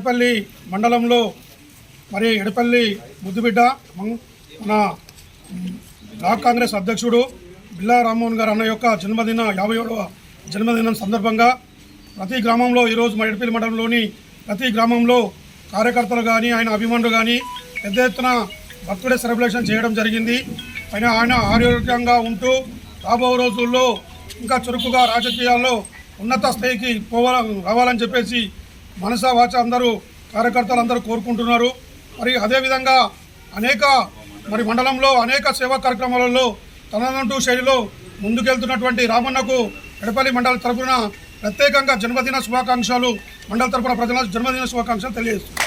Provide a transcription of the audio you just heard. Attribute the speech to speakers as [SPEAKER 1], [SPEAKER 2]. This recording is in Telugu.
[SPEAKER 1] ఎడపల్లి మండలంలో మరి ఎడపల్లి ముద్దుబిడ్డ మన బ్లాక్ కాంగ్రెస్ అధ్యక్షుడు బిల్లా రామ్మోహన్ గారు అన్న యొక్క జన్మదిన 57వ జన్మదినం సందర్భంగా ప్రతి గ్రామంలో ఈరోజు మా ఎడపల్లి మండలంలోని ప్రతి గ్రామంలో కార్యకర్తలు కానీ ఆయన అభిమానులు కానీ పెద్ద ఎత్తున బర్త్డే సెలబ్రేషన్ చేయడం జరిగింది. ఆయన ఆరోగ్యంగా ఉంటూ రాబో రోజుల్లో ఇంకా చురుకుగా రాజకీయాల్లో ఉన్నత స్థాయికి రావాలని చెప్పేసి మనసా వాచ అందరూ కార్యకర్తలు అందరూ కోరుకుంటున్నారు. మరి అదేవిధంగా మరి మండలంలో అనేక సేవా కార్యక్రమాలలో తనదంటూ శైలిలో ముందుకెళ్తున్నటువంటి రామన్నకు ఎడపల్లి మండలి తరఫున ప్రత్యేకంగా జన్మదిన శుభాకాంక్షలు మండల తరఫున ప్రజల జన్మదిన శుభాకాంక్షలు తెలియజేస్తున్నారు.